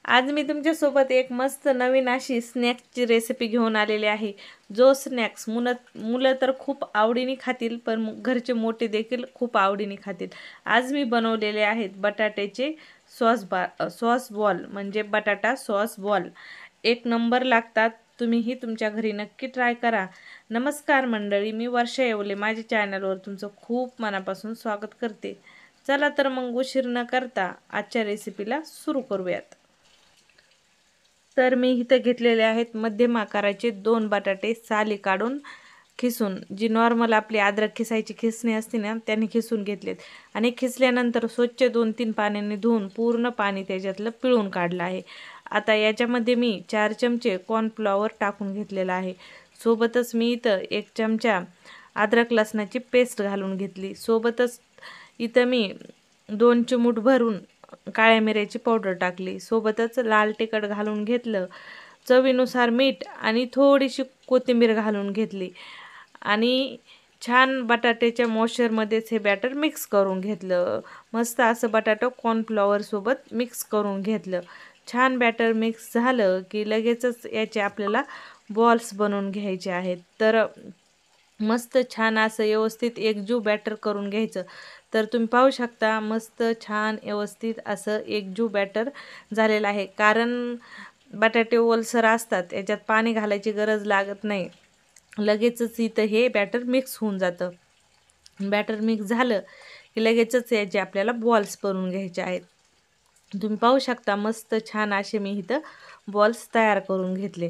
आज मी तुमच्यासोबत एक मस्त नवीन अशी स्नॅक्सची रेसिपी घेऊन आलेली आहे. जो स्नॅक्स मुलं तर खूप आवडीने खातील, पण घरचे मोठे देखील खूप आवडीने खातील. आज मी बनवलेले आहेत बटाट्याचे सॉस बॉल, म्हणजे बटाटा सॉस बॉल. एक नंबर लागतात. तुम्हीही तुमच्या घरी नक्की ट्राय करा. नमस्कार मंडळी, मी वर्षा येवले. माझ्या चॅनलवर तुमचं खूप मनापासून स्वागत करते. चला तर मग उशीर न करता आजच्या रेसिपीला सुरू करूयात. तर मी इथं घेतलेले आहेत मध्यम आकाराचे 2 बटाटे साली काढून खिसून, जी नॉर्मल आपली अद्रक खिसायची खिसणी असते ना, त्याने खिसून घेतलेत आणि खिसल्यानंतर स्वच्छ 2-3 पाण्याने धुवून पूर्ण पाणी त्याच्यातलं पिळून काढलं आहे. आता याच्यामध्ये मी 4 चमचे कॉर्नफ्लॉवर टाकून घेतलेला आहे. सोबतच मी इथं 1 चमचा अद्रक लसणाची पेस्ट घालून घेतली. सोबतच इथं मी 2 चिमूट भरून काळ्या मिऱ्याची पावडर टाकली. सोबतच लाल तिखट घालून घेतलं, चवीनुसार मीठ आणि थोडीशी कोथिंबीर घालून घेतली आणि छान बटाट्याच्या मॉइश्चरमध्येच हे बॅटर मिक्स करून घेतलं. मस्त असं बटाटा कॉर्नफ्लॉवरसोबत मिक्स करून घेतलं. छान बॅटर मिक्स झालं की लगेचच याचे आपल्याला बॉल्स बनवून घ्यायचे आहेत. तर मस्त छान असं व्यवस्थित एकजीव बॅटर करून घ्यायचं. तर तुम्ही पाहू शकता मस्त छान व्यवस्थित असं एकजीव बॅटर झालेलं आहे. कारण बटाटे ओलसर असतात, याच्यात पाणी घालायची गरज लागत नाही. लगेचच इथं हे बॅटर मिक्स होऊन जातं. बॅटर मिक्स झालं की लगेचच याचे आपल्याला बॉल्स बनवून घ्यायचे आहेत. तुम्ही पाहू शकता मस्त छान असे मी इथं बॉल्स तयार करून घेतले.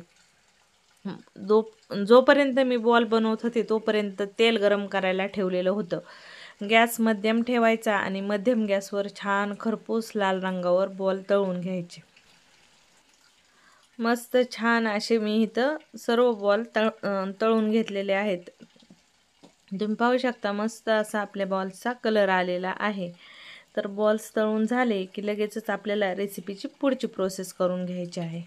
जोपर्यंत मी बॉल बनवत होते तोपर्यंत तेल गरम करायला ठेवलेलं होतं. गॅस मध्यम ठेवायचा आणि मध्यम गॅसवर छान खरपूस लाल रंगावर बॉल तळून घ्यायचे. मस्त छान असे मी इथं सर्व बॉल तळून घेतलेले आहेत. तुम्ही पाहू शकता मस्त असा आपल्या बॉल्सचा कलर आलेला आहे. तर बॉल्स तळून झाले की लगेचच आपल्याला रेसिपीची पुढची प्रोसेस करून घ्यायची आहे.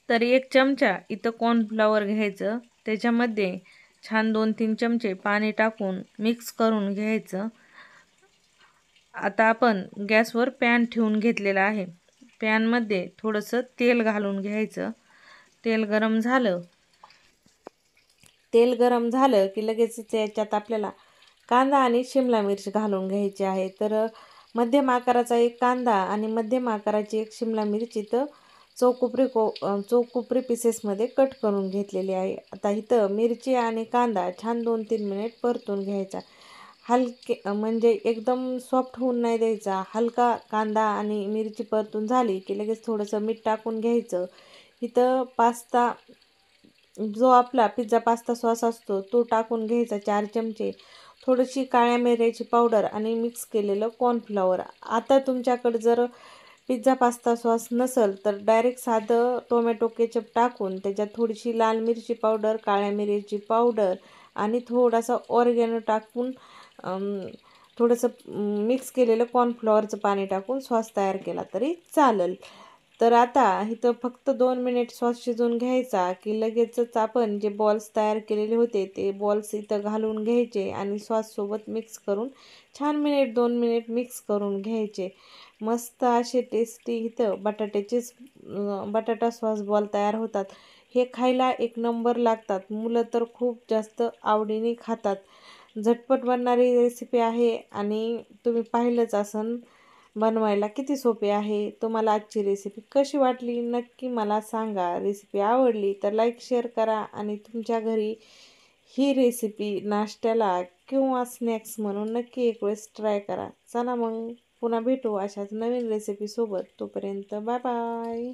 तर 1 चमचा इथं कॉर्नफ्लॉवर घ्यायचं, त्याच्यामध्ये छान 2-3 चमचे पाणी टाकून मिक्स करून घ्यायचं. आता आपण गॅसवर पॅन ठेवून घेतलेला आहे. पॅनमध्ये थोडंसं तेल घालून घ्यायचं. तेल गरम झालं की लगेचच याच्यात आपल्याला कांदा आणि शिमला मिरची घालून घ्यायची आहे. तर मध्यम आकाराचा 1 कांदा आणि मध्यम आकाराची 1 शिमला मिरची तर चौकोपरी पीसेसमध्ये कट करून घेतलेली आहे. आता इथं मिरची आणि कांदा छान 2-3 मिनिट परतून घ्यायचा. म्हणजे एकदम सॉफ्ट होऊन नाही द्यायचा. हलका कांदा आणि मिरची परतून झाली की लगेच थोडंसं मीठ टाकून घ्यायचं. इथं जो आपला पिझ्झा पास्ता सॉस असतो तो टाकून घ्यायचा 4 चमचे. थोडीशी काळ्या मिऱ्याची पावडर आणि मिक्स केलेलं कॉर्नफ्लॉवर. आता तुमच्याकडे जर पिझ्झा पास्ता सॉस नसेल तर डायरेक्ट साधं टोमॅटो केचप टाकून त्याच्यात थोडीशी लाल मिरची पावडर, काळ्या मिऱ्याची पावडर आणि थोडासा ऑर्गॅनो टाकून थोडंसं मिक्स केलेलं कॉर्नफ्लॉवरचं पाणी टाकून सॉस तयार केला तरी चालेल. तर आता इथं फक्त 2 मिनिट सॉस शिजवून घ्यायचा की लगेचच आपण जे बॉल्स तयार केलेले होते ते बॉल्स इथं घालून घ्यायचे आणि सॉससोबत मिक्स करून छान 2 मिनिट मिक्स करून घ्यायचे. मस्त असे टेस्टी इथं बटाटा सॉस बॉल तयार होतात. हे खायला एक नंबर लागतात. मुलं तर खूप जास्त आवडीने खातात. झटपट बनणारी रेसिपी आहे आणि तुम्ही पाहिलंच असन बनवायला किती सोपे आहे. तुम्हाला आजची रेसिपी कशी वाटली नक्की मला सांगा. रेसिपी आवडली तर लाईक शेअर करा आणि तुमच्या घरी ही रेसिपी नाश्त्याला किंवा स्नॅक्स म्हणून नक्की एक वेळेस ट्राय करा. चला मग पुन्हा भेटू अशाच नवीन रेसिपीसोबत. तोपर्यंत बाय बाय.